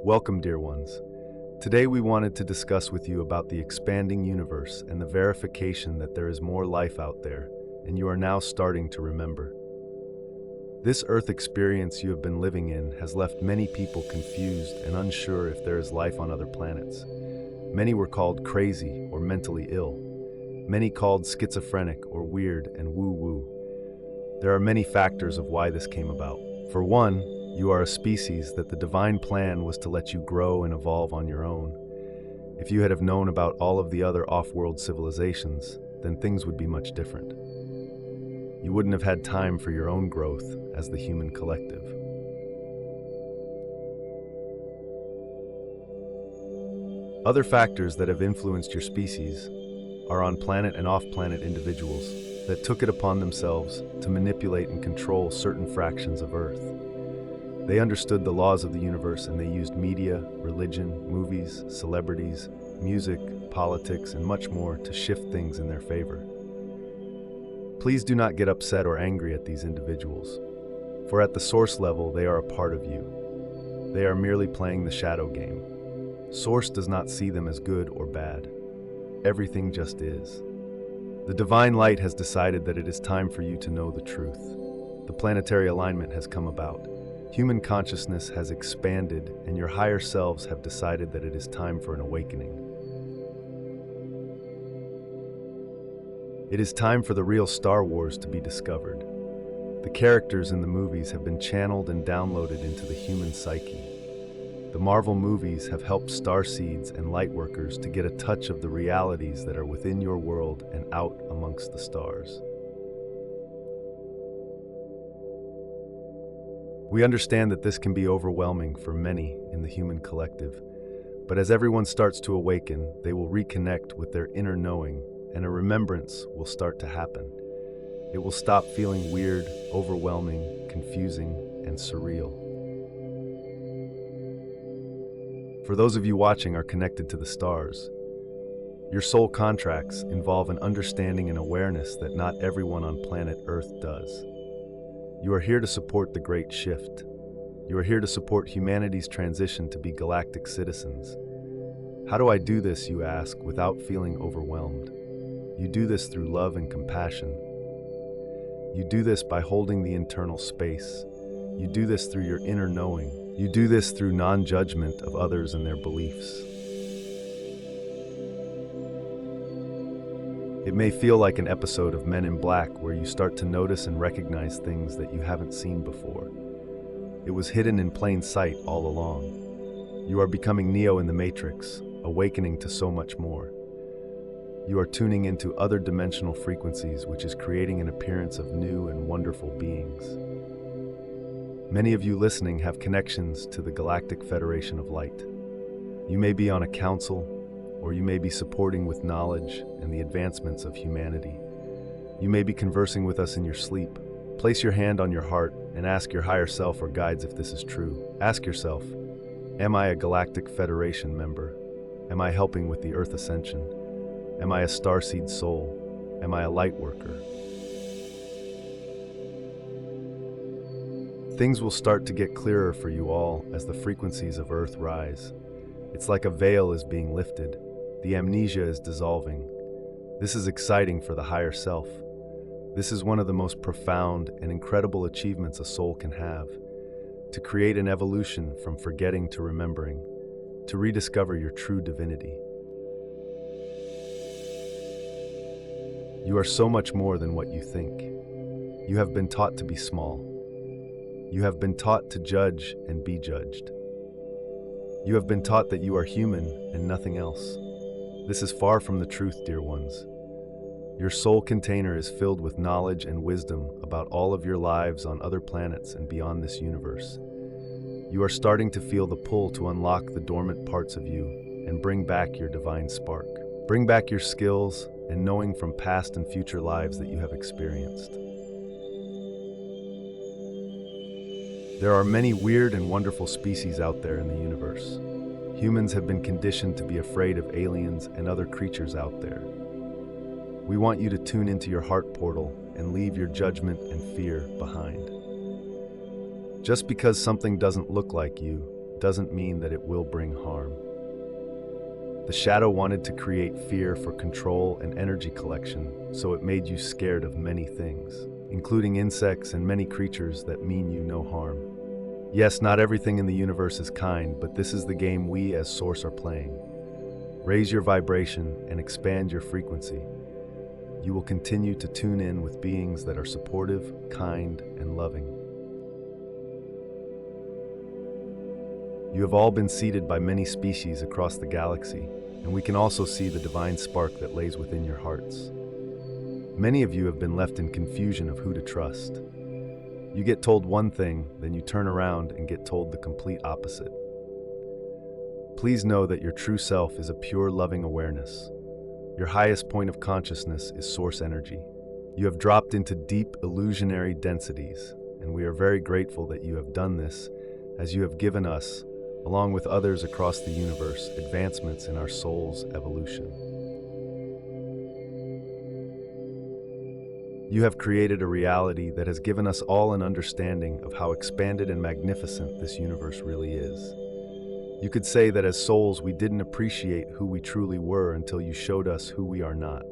Welcome, dear ones. Today we wanted to discuss with you about the expanding universe and the verification that there is more life out there, and you are now starting to remember. This Earth experience you have been living in has left many people confused and unsure if there is life on other planets. Many were called crazy or mentally ill. Many called schizophrenic or weird and woo-woo. There are many factors of why this came about. For one, you are a species that the divine plan was to let you grow and evolve on your own. If you had have known about all of the other off-world civilizations, then things would be much different. You wouldn't have had time for your own growth as the human collective. Other factors that have influenced your species are on-planet and off-planet individuals that took it upon themselves to manipulate and control certain fractions of Earth. They understood the laws of the universe, and they used media, religion, movies, celebrities, music, politics, and much more to shift things in their favor. Please do not get upset or angry at these individuals, for at the source level they are a part of you. They are merely playing the shadow game. Source does not see them as good or bad. Everything just is. The divine light has decided that it is time for you to know the truth. The planetary alignment has come about. Human consciousness has expanded, and your higher selves have decided that it is time for an awakening. It is time for the real Star Wars to be discovered. The characters in the movies have been channeled and downloaded into the human psyche. The Marvel movies have helped Starseeds and Lightworkers to get a touch of the realities that are within your world and out amongst the stars. We understand that this can be overwhelming for many in the human collective, but as everyone starts to awaken, they will reconnect with their inner knowing, and a remembrance will start to happen. It will stop feeling weird, overwhelming, confusing, and surreal. For those of you watching are connected to the stars. Your soul contracts involve an understanding and awareness that not everyone on planet Earth does. You are here to support the Great Shift. You are here to support humanity's transition to be galactic citizens. How do I do this, you ask, without feeling overwhelmed? You do this through love and compassion. You do this by holding the internal space. You do this through your inner knowing. You do this through non-judgment of others and their beliefs. It may feel like an episode of Men in Black where you start to notice and recognize things that you haven't seen before. It was hidden in plain sight all along. You are becoming Neo in the Matrix, awakening to so much more. You are tuning into other dimensional frequencies, which is creating an appearance of new and wonderful beings. Many of you listening have connections to the Galactic Federation of Light. You may be on a council, or you may be supporting with knowledge and the advancements of humanity. You may be conversing with us in your sleep. Place your hand on your heart and ask your higher self or guides if this is true. Ask yourself, am I a Galactic Federation member? Am I helping with the Earth Ascension? Am I a Starseed soul? Am I a Lightworker? Things will start to get clearer for you all as the frequencies of Earth rise. It's like a veil is being lifted. The amnesia is dissolving. This is exciting for the higher self. This is one of the most profound and incredible achievements a soul can have, to create an evolution from forgetting to remembering, to rediscover your true divinity. You are so much more than what you think. You have been taught to be small. You have been taught to judge and be judged. You have been taught that you are human and nothing else. This is far from the truth, dear ones. Your soul container is filled with knowledge and wisdom about all of your lives on other planets and beyond this universe. You are starting to feel the pull to unlock the dormant parts of you and bring back your divine spark. Bring back your skills and knowing from past and future lives that you have experienced. There are many weird and wonderful species out there in the universe. Humans have been conditioned to be afraid of aliens and other creatures out there. We want you to tune into your heart portal and leave your judgment and fear behind. Just because something doesn't look like you doesn't mean that it will bring harm. The shadow wanted to create fear for control and energy collection, so it made you scared of many things, including insects and many creatures that mean you no harm. Yes, not everything in the universe is kind, but this is the game we as Source are playing. Raise your vibration and expand your frequency. You will continue to tune in with beings that are supportive, kind, and loving. You have all been seeded by many species across the galaxy, and we can also see the divine spark that lays within your hearts. Many of you have been left in confusion of who to trust. You get told one thing, then you turn around and get told the complete opposite. Please know that your true self is a pure, loving awareness. Your highest point of consciousness is source energy. You have dropped into deep, illusionary densities, and we are very grateful that you have done this, as you have given us, along with others across the universe, advancements in our soul's evolution. You have created a reality that has given us all an understanding of how expanded and magnificent this universe really is. You could say that as souls, we didn't appreciate who we truly were until you showed us who we are not.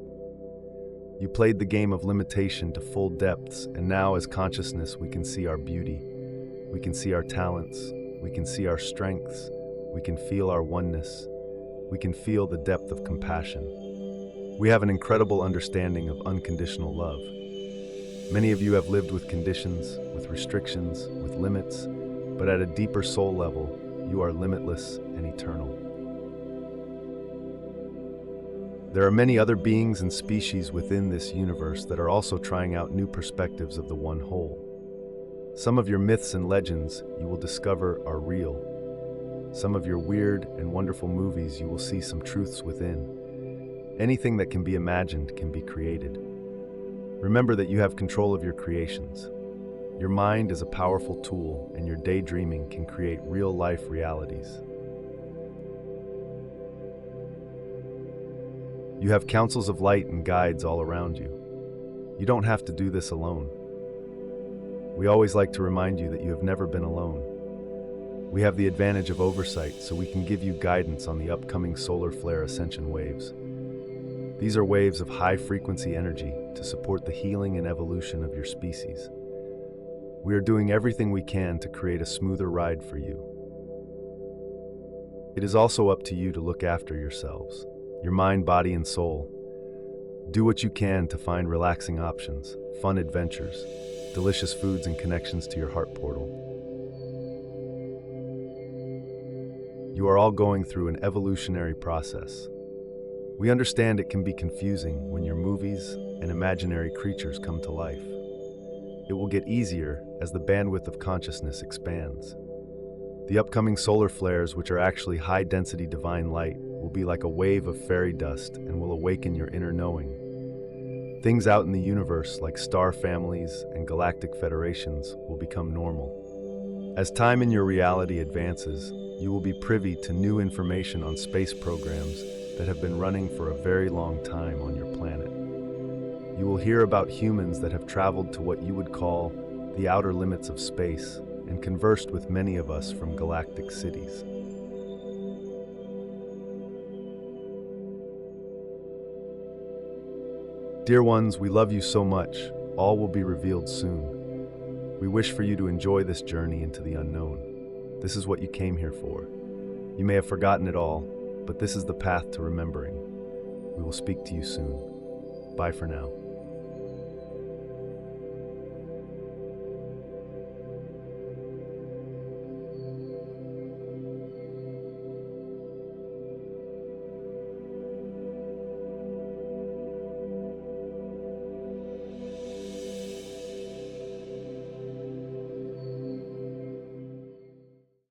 You played the game of limitation to full depths, and now as consciousness, we can see our beauty. We can see our talents. We can see our strengths. We can feel our oneness. We can feel the depth of compassion. We have an incredible understanding of unconditional love. Many of you have lived with conditions, with restrictions, with limits, but at a deeper soul level, you are limitless and eternal. There are many other beings and species within this universe that are also trying out new perspectives of the one whole. Some of your myths and legends you will discover are real. Some of your weird and wonderful movies you will see some truths within. Anything that can be imagined can be created. Remember that you have control of your creations. Your mind is a powerful tool, and your daydreaming can create real-life realities. You have councils of light and guides all around you. You don't have to do this alone. We always like to remind you that you have never been alone. We have the advantage of oversight, so we can give you guidance on the upcoming solar flare ascension waves. These are waves of high-frequency energy to support the healing and evolution of your species. We are doing everything we can to create a smoother ride for you. It is also up to you to look after yourselves, your mind, body, and soul. Do what you can to find relaxing options, fun adventures, delicious foods, and connections to your heart portal. You are all going through an evolutionary process. We understand it can be confusing when your movies and imaginary creatures come to life. It will get easier as the bandwidth of consciousness expands. The upcoming solar flares, which are actually high-density divine light, will be like a wave of fairy dust and will awaken your inner knowing. Things out in the universe, like star families and galactic federations, will become normal. As time in your reality advances, you will be privy to new information on space programs that have been running for a very long time on your planet. You will hear about humans that have traveled to what you would call the outer limits of space and conversed with many of us from galactic cities. Dear ones, we love you so much. All will be revealed soon. We wish for you to enjoy this journey into the unknown. This is what you came here for. You may have forgotten it all, but this is the path to remembering. We will speak to you soon. Bye for now.